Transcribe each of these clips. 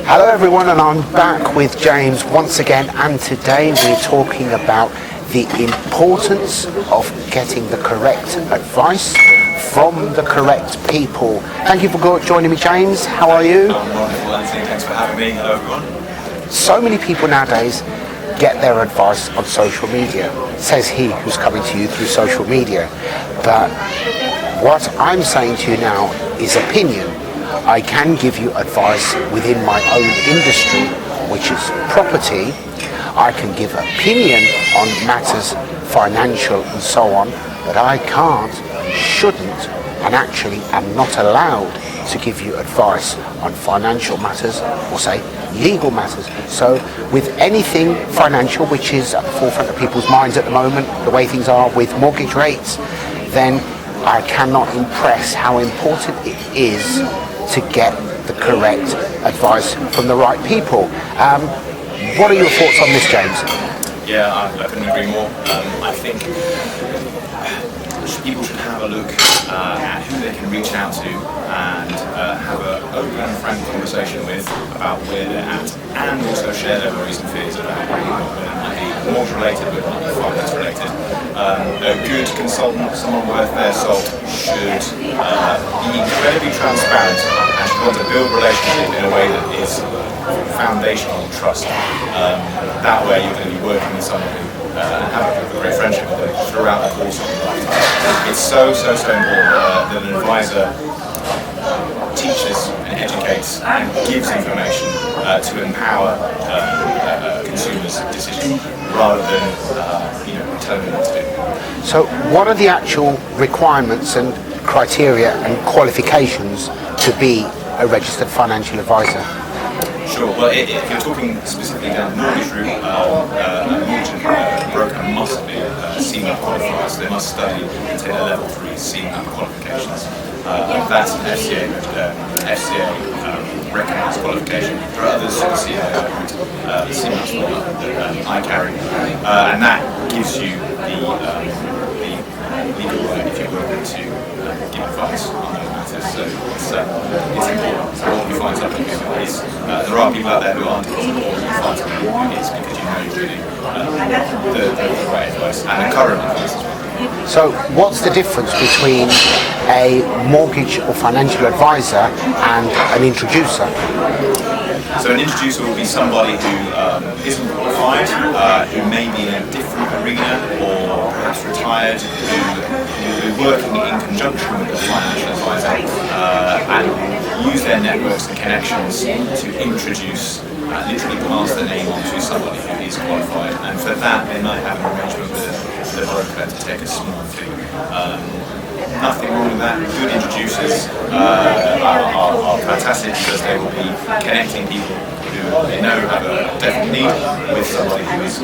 Hello everyone, and I'm back with James once again, and today we're talking about the importance of getting the correct advice from the correct people. Thank you for joining me, James. How are you? I'm wonderful, Anthony. Thanks for having me. Hello everyone. So many people nowadays get their advice on social media, says he who's coming to you through social media. But what I'm saying to you now is opinion. I can give you advice within my own industry, which is property. I can give opinion on matters financial and so on, but I can't, shouldn't, and actually am not allowed to give you advice on financial matters or say legal matters. So with anything financial, which is at the forefront of people's minds at the moment, the way things are with mortgage rates, then I cannot impress how important it is to get the correct advice from the right people. What are your thoughts on this, James? Yeah, I couldn't agree more. I think people should have a look at who they can reach out to and have an open and frank conversation with about where they're at, and also share their worries and fears about whether it might be mortgage related but not finance related. A good consultant, someone worth their salt, should be incredibly transparent and should want to build a relationship in a way that is foundational trust. That way you're going to be working with someone who and have a great friendship with them throughout the course of your lifetime. It's so important that an advisor teaches and educates and gives information to empower consumers' decisions rather than telling them what to do. So what are the actual requirements and criteria and qualifications to be a registered financial advisor? Sure. Well, if you're talking specifically down the mortgage route, a mortgage broker must be CMAP qualified, so they must study and take their level 3 CMAP qualifications. That's an FCA recognised qualification. There are others who see the CMAP's one that I carry, and that gives you the legal right, if you will, to give advice on those matters. So it's important. So when you find something who is, there are people out there who aren't, or you find something who is because you know you're getting the right advice and the current advice as well. So what's the difference between a mortgage or financial advisor and an introducer? So an introducer will be somebody who isn't qualified, who may be in a different arena or perhaps retired, who will be working in conjunction with the financial advisor and use their networks and connections to introduce, literally pass their name on to somebody who is qualified. And for that they might have an arrangement with the broker to take a small fee. Nothing wrong with that. Good introducers are fantastic because they will be connecting people who they know have a definite need with somebody who is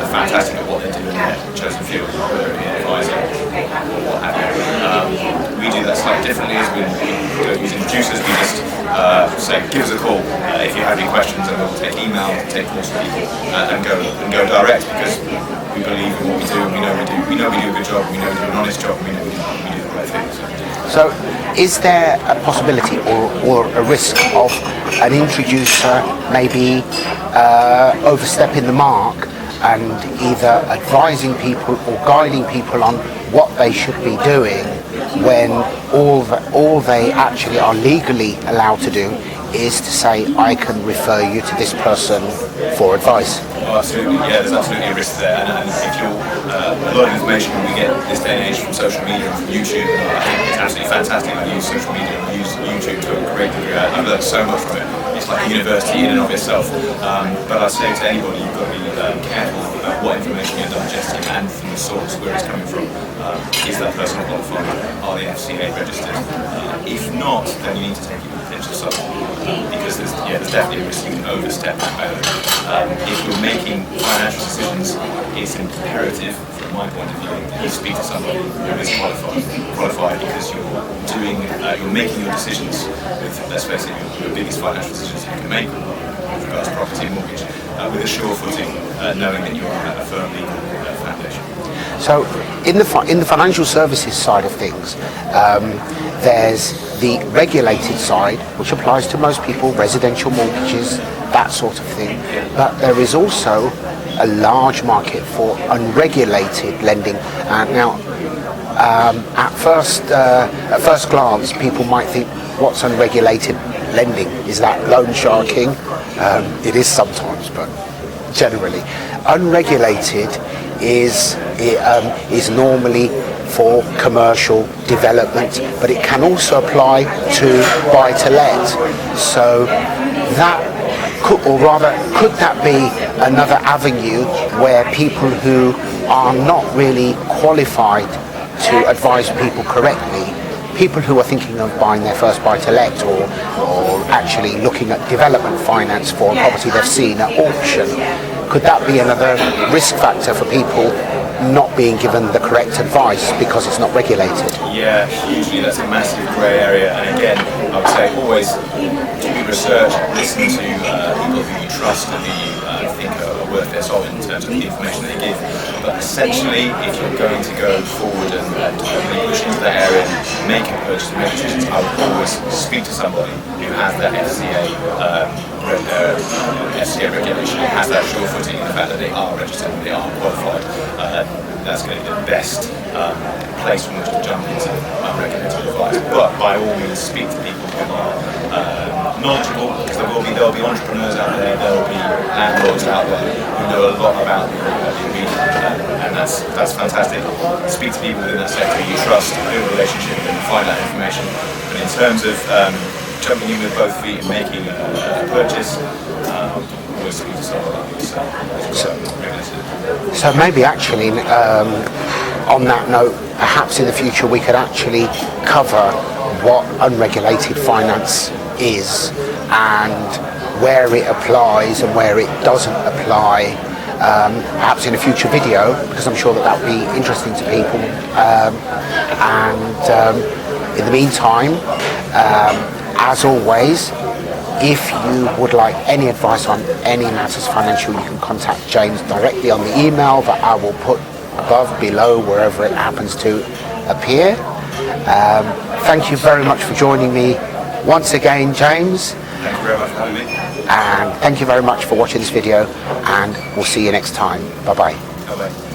fantastic at what they do in their chosen field, whether it be an advisor or what have you. We do that slightly differently. As we don't use introducers, we just say give us a call if you have any questions, and we'll take email, take calls from people, and go direct, because we believe in what we do, and we know we do a good job, we know we do an honest job, and we know we do the right thing. So is there a possibility or a risk of an introducer maybe overstepping the mark and either advising people or guiding people on what they should be doing when all they actually are legally allowed to do is to say, I can refer you to this person for advice? Oh, absolutely, yeah, there's absolutely a risk there, and if you're, a lot of information we get this day and age from social media and from YouTube, I think it's absolutely fantastic. I use social media and use YouTube to a great degree. I've learned so much from it. It's like a university in and of itself. But I say to anybody, you've got to be careful about what information you're digesting and from the source, where it's coming from. Is that person qualified? Are they FCA registered? If not, then you need to take it with a pinch of salt, because there's definitely a risk you can overstep that boundary. If you're making financial decisions, it's imperative, from my point of view, that you speak to somebody who is qualified, because you're making your decisions with, let's face it, your biggest financial decisions you can make with regards to property and mortgage. with a sure footing, knowing that you're a firm legal foundation. So in the financial services side of things, there's the regulated side, which applies to most people, residential mortgages, that sort of thing. But there is also a large market for unregulated lending. Now, at first glance, people might think, what's unregulated lending? Is that loan sharking? It is sometimes, but generally, unregulated is normally for commercial development, but it can also apply to buy-to-let. So that could that be another avenue where people who are not really qualified to advise people correctly, people who are thinking of buying their first buy-to-let or actually looking at development finance for a property they've seen at auction, could that be another risk factor for people not being given the correct advice because it's not regulated? Yeah, hugely. That's a massive grey area. And again, I would say always do your research, listen to people who you trust and who you think are worth their salt in terms of the information they give. But essentially, if you're going to go forward and really push into that area and make a purchase and make decisions, I would always speak to somebody who has that FCA regulation, has that sure footing in the fact that they are registered and they are qualified. That's going to be the best place from which to jump into unregulated advice. But by all means, speak to people who are knowledgeable, because there'll be entrepreneurs out there, there'll be landlords out there who know a lot about the arena, and that's fantastic. Speak to people within that sector you trust, build a relationship, and find that information. But in terms of jumping in with both feet and making a purchase, always speak to someone like yourself. So maybe actually, on that note, perhaps in the future we could actually cover what unregulated finance is and where it applies and where it doesn't apply, perhaps in a future video, because I'm sure that would be interesting to people. In the meantime, as always, if you would like any advice on any matters financial, you can contact James directly on the email that I will put above, below, wherever it happens to appear. Thank you very much for joining me once again, James. Thank you very much for having me. And thank you very much for watching this video, and we'll see you next time. Bye-bye. Bye-bye.